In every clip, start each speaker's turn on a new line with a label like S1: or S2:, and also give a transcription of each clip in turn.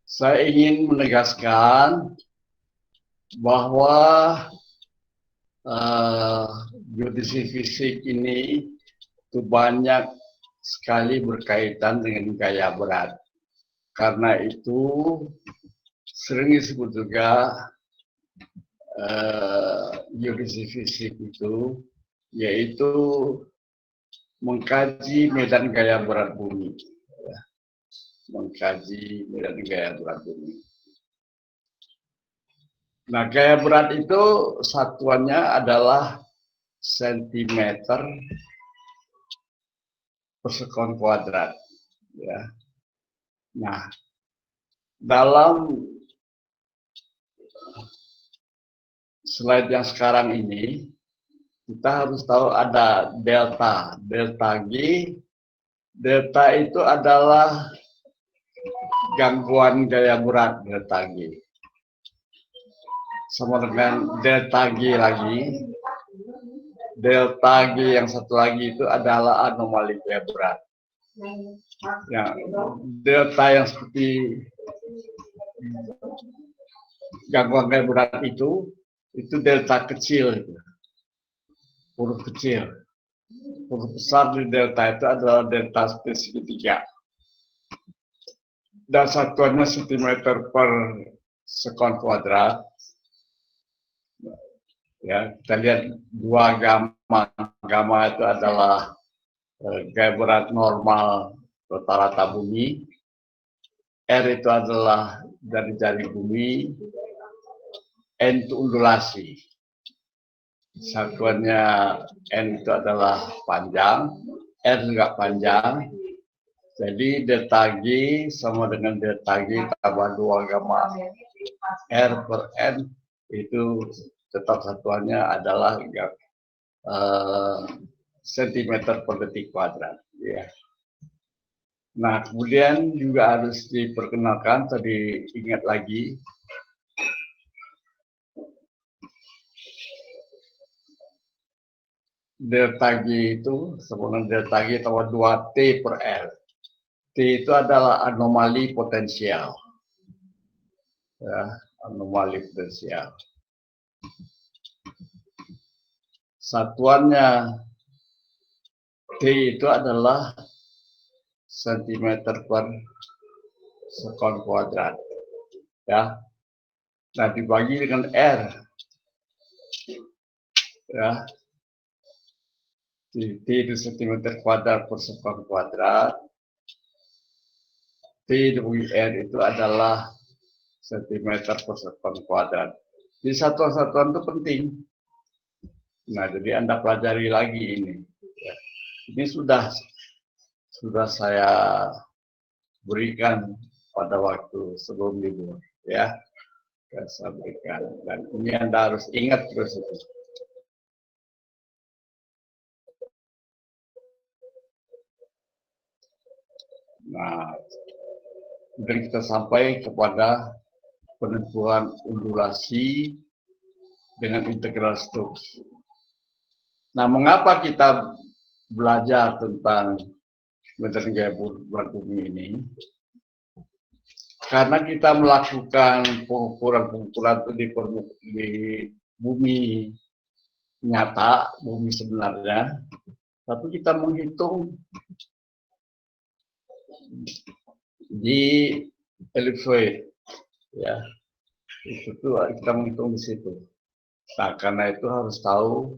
S1: Saya ingin menegaskan bahwa geodesi fisik ini itu banyak sekali berkaitan dengan gaya berat. Karena itu sering disebut juga geodesi fisik itu yaitu mengkaji medan gaya berat bumi. Mengkaji medan gaya berat bumi. Nah, gaya berat itu satuannya adalah sentimeter per sekon kuadrat. Ya. Nah, dalam slide yang sekarang ini, kita harus tahu ada delta. Delta G, delta itu adalah gangguan gaya berat delta G. Sama dengan delta G lagi, delta G yang satu lagi itu adalah anomali gaya berat. Yang delta yang seperti gangguan gaya berat itu delta kecil, huruf kecil. Huruf besar di delta itu adalah delta segitiga. Dan satuannya sentimeter per sekon kuadrat. Ya, kita lihat dua gamma. Gamma itu adalah gaya berat normal rata-rata bumi. R itu adalah dari jari bumi. N itu undulasi. Satuannya N itu adalah panjang, R juga panjang. Jadi delta G sama dengan delta G tambah 2 gamma R per N itu tetap satuannya adalah sentimeter per detik kuadrat. Ya. Nah, kemudian juga harus diperkenalkan, tadi ingat lagi, delta G itu sama dengan delta G tambah 2T per L. T itu adalah anomali potensial. Ya, anomali potensial. Satuannya T itu adalah sentimeter per sekon kuadrat. Ya. Nah, dibagi dengan R. Ya. T itu sentimeter kuadrat per sekon kuadrat. T dibagi R itu adalah sentimeter per sekon kuadrat. Di satuan-satuan itu penting. Nah, jadi Anda pelajari lagi ini. Ya. Ini sudah saya berikan pada waktu sebelum libur, ya. Saya berikan. Dan ini Anda harus ingat terus itu. Nah, kemudian kita sampai kepada penentuan undulasi dengan integral Stokes. Nah, mengapa kita belajar tentang medan gaya berat bumi ini? Karena kita melakukan pengukuran-pengukuran di bumi nyata, bumi sebenarnya, tapi kita menghitung di ellipsoid, ya, itu tuh kita menghitung di situ. Nah, karena itu harus tahu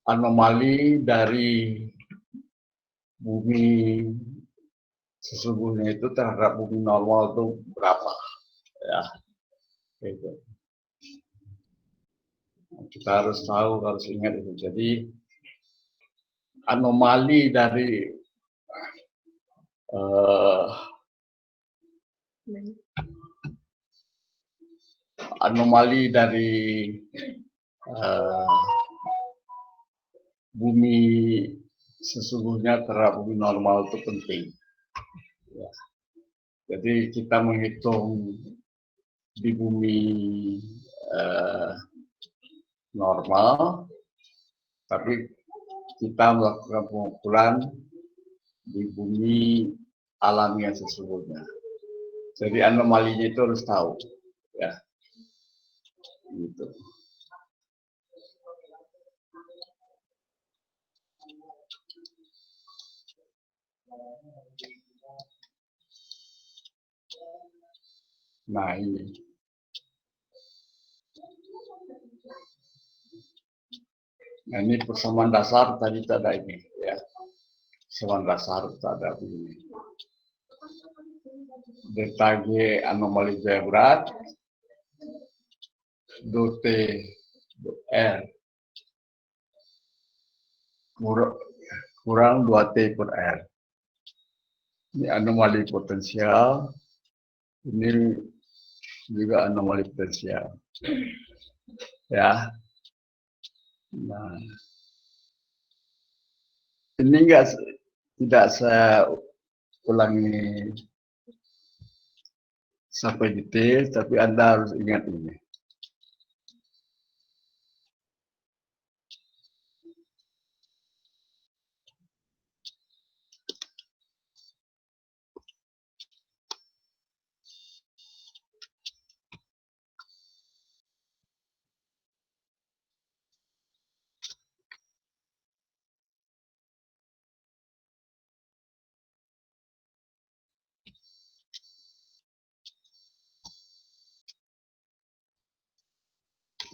S1: anomali dari bumi sesungguhnya itu terhadap bumi normal itu berapa, ya, gitu. Kita harus tahu, harus ingat itu. Jadi anomali dari bumi sesungguhnya terhadap bumi normal itu penting. Ya. Jadi kita menghitung di bumi normal, tapi kita melakukan pengukuran di bumi alam yang sesungguhnya. Jadi anomalinya itu harus tahu, ya. Gitu. Nah ini. Nah ini persamaan dasar tadi tak ada ini, ya. Persamaan dasar tak ada ini. DTG anomali gaya berat, do T do R kurang 2T per R. Ini anomali potensial, ini juga anomali potensial. Ya. Nah, ini tidak saya ulangi sampai detail, tapi Anda harus ingat ini.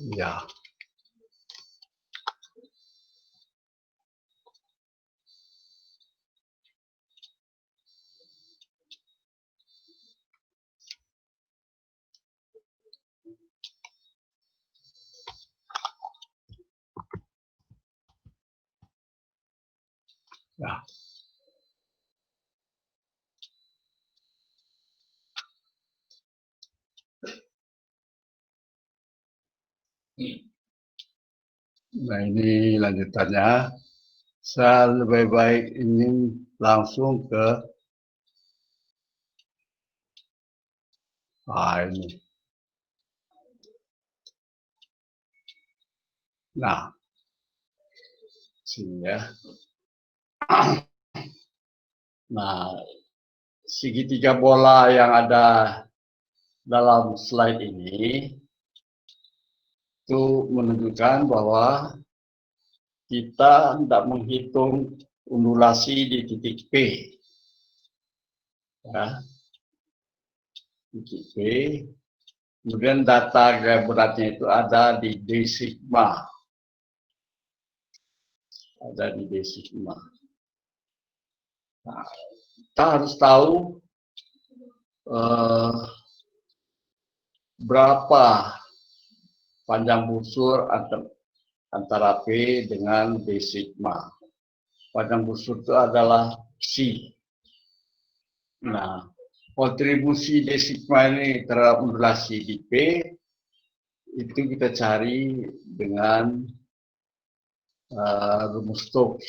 S1: Ya. Ya. Nah ini lanjutannya. Saya lebih baik ingin langsung ke ini. Nah, sini ya. Nah, segitiga bola yang ada dalam slide ini itu menunjukkan bahwa kita tidak menghitung undulasi di titik P. Ya. Titik P. Kemudian data gaya beratnya itu ada di D sigma. Ada di D sigma. Nah, kita harus tahu berapa panjang busur antara P dengan D sigma. Panjang busur itu adalah C. Nah, kontribusi D sigma ini terhadap undulasi di P itu kita cari dengan rumus Stokes.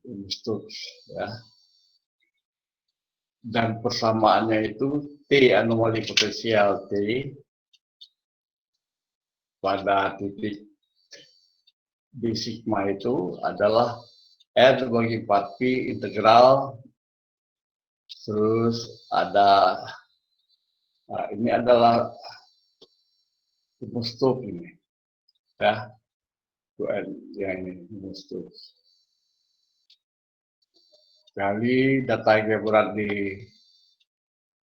S1: Rumus Stokes, ya. Dan persamaannya itu T anomali potensial T pada titik D sigma itu adalah R bagi 4P integral, terus ada, nah ini adalah rumus Stokes ini, ya, yang ini rumus Stokes. Kali data gaya berat di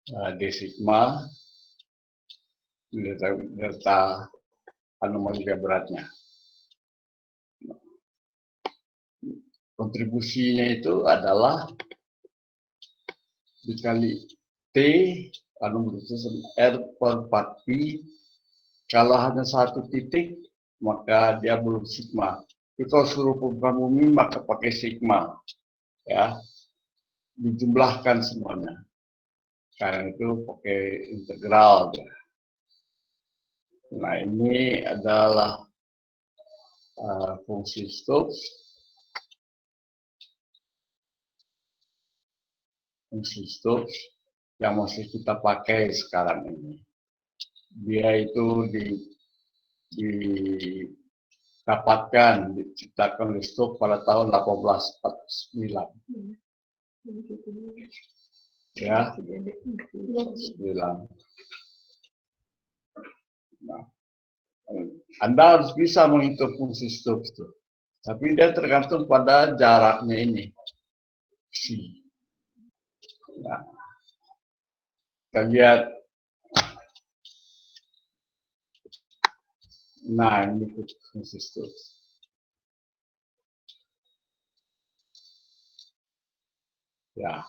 S1: D sigma, data anomali gaya beratnya. Kontribusinya itu adalah dikali T anomali R per 4Pi. Kalau hanya satu titik maka dia belum sigma. Tapi kalau seluruh permukaan bumi maka pakai sigma, ya, dijumlahkan semuanya. Karena itu pakai integral. Nah ini adalah fungsi Stokes. Fungsi Stokes yang masih kita pakai sekarang ini. Dia itu dapatkan, diciptakan oleh Stokes pada tahun 1849. Ya, 9. Nah, Anda harus bisa menghitung fungsi Stokes itu. Tapi dia tergantung pada jaraknya ini. C. Nah, kita lihat. Nah, ini fungsi Stokes. Ya.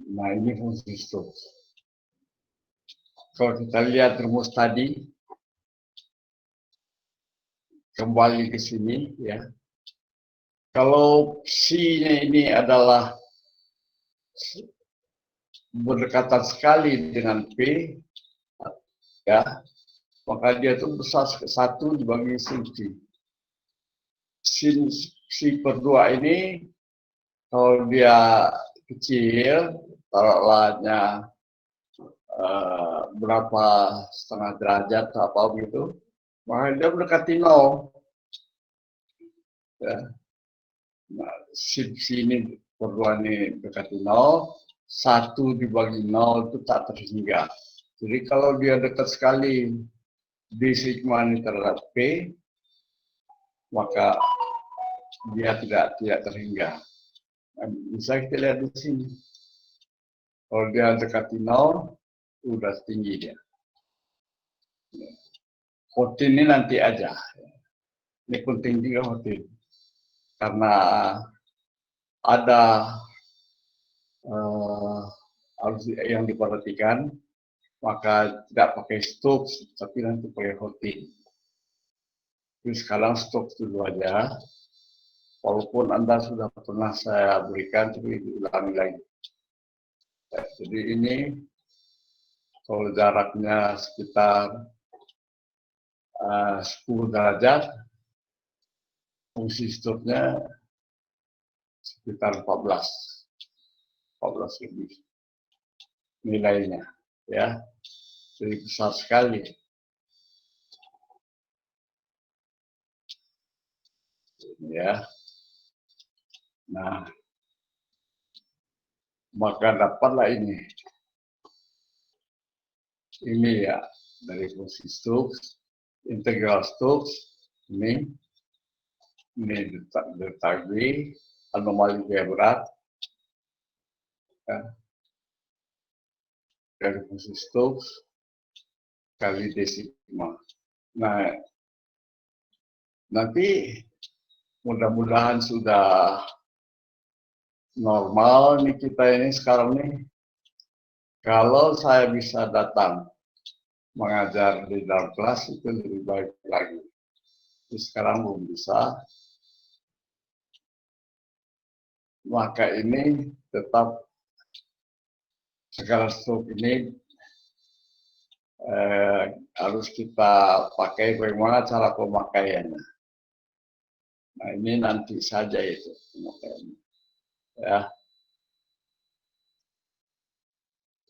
S1: Nah, ini fungsi Stokes. Kalau kita lihat rumus tadi, kembali ke sini, ya. Kalau C-nya ini adalah berdekatan sekali dengan P, ya, maka dia itu besar 1 dibagi sin C. Sin C per 2 ini, kalau dia kecil, taruhlah berapa setengah derajat atau apa begitu, maka dia mendekati 0. Ya. Nah, sin C ini per 2 ini mendekati 0, 1 dibagi 0 itu tak terhingga. Jadi kalau dia dekat sekali D sigma ini terhadap P, maka dia tidak terhingga. Nah, bisa kita lihat di sini. Kalau dia dekati 0, udah tinggi dia. Hotin ini nanti aja. Ini penting juga hotin. Karena ada harus yang diperhatikan, maka tidak pakai Stokes, tapi nanti pakai hotin. Jadi sekarang Stokes dulu aja. Walaupun Anda sudah pernah saya berikan, tapi diulangi lagi. Jadi ini kalau jaraknya sekitar 10 derajat, fungsi Stokesnya sekitar 14 lebih nilainya, ya. Jadi besar sekali. Ya. Nah, maka dapatlah ini. Ini ya, dari fungsi Stokes, integral Stokes, ini delta G, anomali gaya berat, ya, dari fungsi Stokes kali D sigma. Nah, nanti mudah-mudahan sudah normal nih kita ini sekarang nih. Kalau saya bisa datang mengajar di dalam kelas itu lebih baik lagi. Tapi sekarang belum bisa. Maka ini tetap segala Stokes ini harus kita pakai, bagaimana cara pemakaiannya. Nah, ini nanti saja itu pemakaiannya. Ya.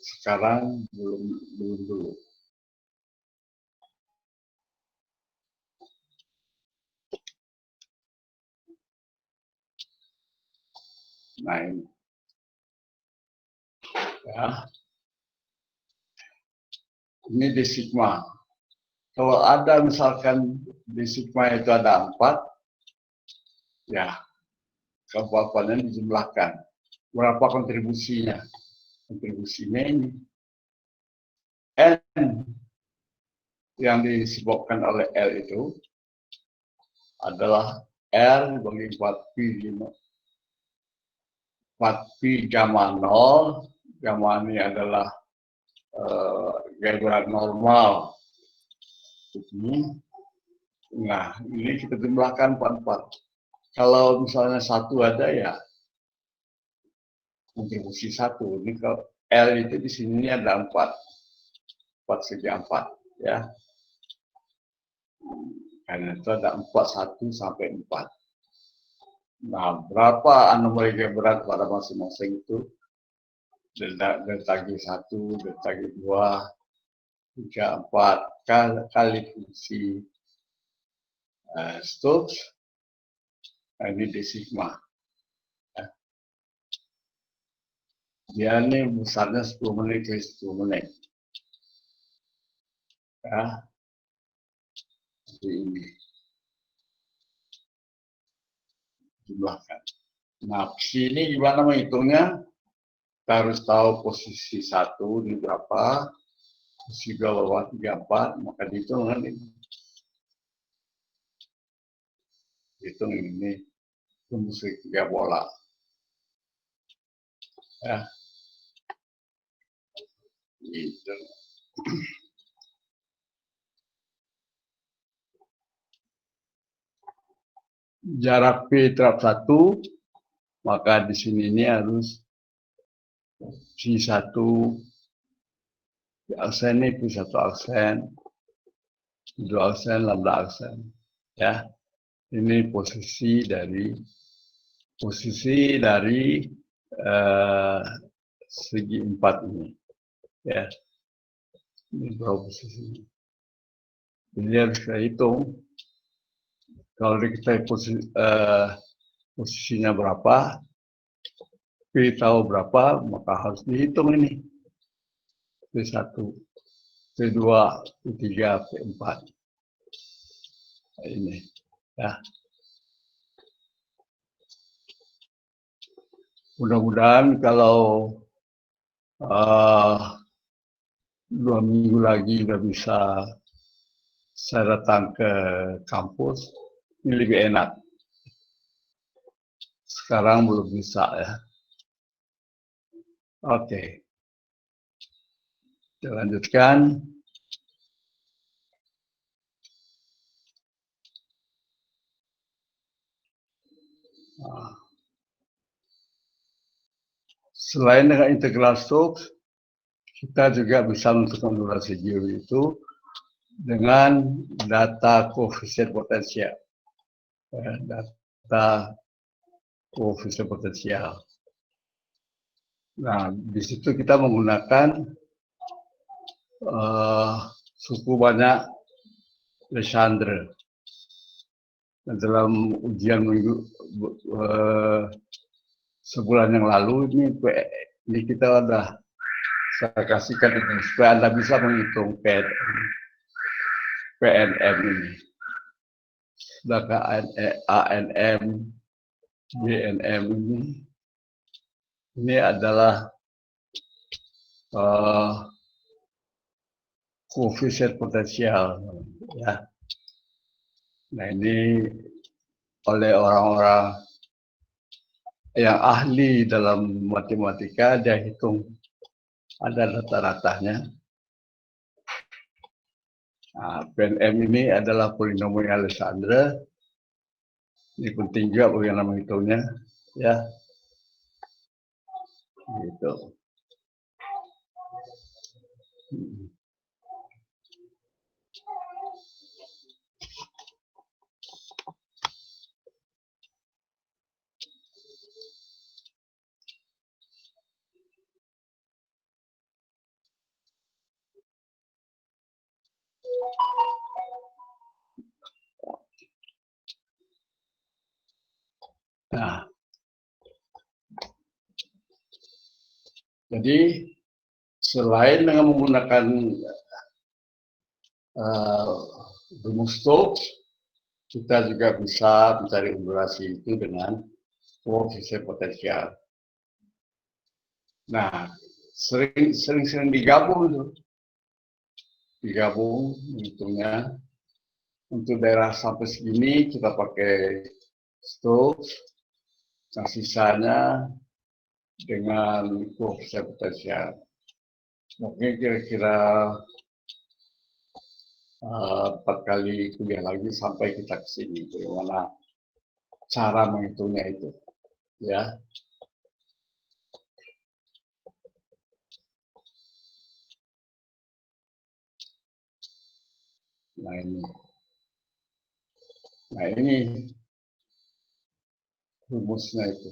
S1: Sekarang belum dulu. Nah, ini. Ya. Ini D sigma. Kalau ada misalkan D sigma itu ada 4, ya, kekuatannya dijumlahkan. Berapa kontribusinya? Kontribusinya ini. N yang disebabkan oleh L itu adalah R bagi 4Pi gamma 0. Gamma ini adalah gaya berat normal. Nah, ini kita jumlahkan 4. Kalau misalnya 1 ada, ya kontribusi 1. Ini kalau L itu di sini ada 4. 4 segi 4, ya. Karena itu ada 1 sampai 4. Nah, berapa anomali gaya berat pada masing-masing itu? Delta G1, delta G2, 3, 4. kali fungsi Stokes, ini D sigma. Dia ini besarnya 10 menit ke 10 menit. Ya, seperti ini. Jumlahkan. Nah, sini gimana menghitungnya? Kita harus tahu posisi 1 di berapa, posisi 2 bawah 34, maka dihitung kan ini. Hitung ini, rumus segitiga bola. Ya. Gitu. Jarak P terhadap 1, maka di sini ini harus C1 aksen ini P1 aksen, 2 aksen, lambda aksen. Ya, ini posisi dari segi 4 ini. Ya, ini berapa posisi? Jadi harus kita hitung. Kalau kita posisinya berapa, P tahu berapa, maka harus dihitung ini. P1, P2, P3, P4. Nah, ini. Ya. Mudah-mudahan kalau 2 minggu lagi udah bisa saya datang ke kampus, ini lebih enak. Sekarang belum bisa ya. Oke. Kita lanjutkan. Selain dengan integral Stokes, kita juga bisa menentukan durasi Gibbs itu dengan data koefisien potensial. Data koefisien potensial. Nah, di situ kita menggunakan suku banyak Legendre. Dalam ujian sebulan yang lalu ini kita ada saya kasihkan ini supaya Anda bisa menghitung PNM ini. Sedangkan ANM, BNM ini adalah koefisien potensial. Ya. Nah, ini oleh orang-orang yang ahli dalam matematika, dia hitung ada rata-ratanya. Nah, PNM ini adalah polinomial Legendre. Ini penting juga bagaimana menghitungnya, ya. Gitu. Nah, jadi selain dengan menggunakan rumus Stokes, kita juga bisa mencari durasi itu dengan koefisien potensial. Nah, sering digabung hitungnya. Untuk daerah sampai segini kita pakai Stokes, yang sisanya dengan koefisien potensial. Mungkin kira-kira 4 kali kuliah lagi sampai kita ke sini. Bagaimana cara menghitungnya itu, ya. Nah ini rumusnya itu.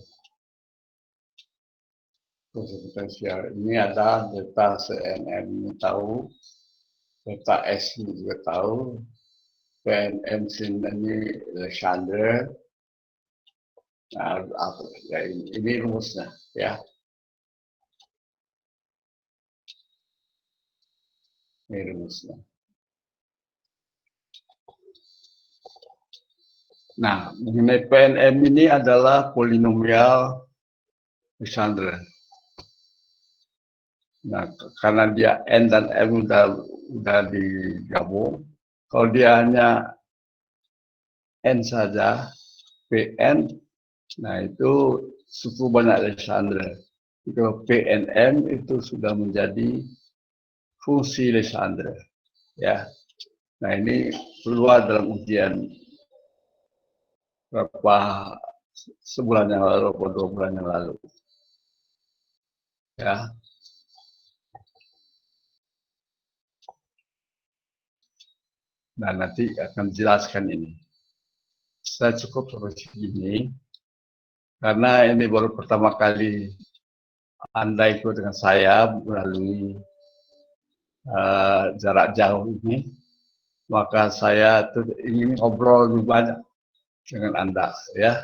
S1: Koefisien potensial. Ini ada delta CNM, ini tahu PKS juga tahu, PNM ini Alexander. Nah, ya, ini rumusnya ya. Ini rumusnya. Nah, mengenai PNM ini adalah polinomial Alexander. Nah, karena dia N dan M udah digabung, kalau dia hanya N saja, PN, nah itu suku banyak Alexander. Kalau PNM itu sudah menjadi fungsi Alexander. Ya. Nah ini keluar dalam ujian berapa sebulan yang lalu atau 2 bulan yang lalu. Ya. Nah nanti akan jelaskan ini. Saya cukup sampai sini karena ini baru pertama kali Anda ikut dengan saya melalui jarak jauh ini, maka saya ingin ngobrol lebih banyak dengan Anda, ya.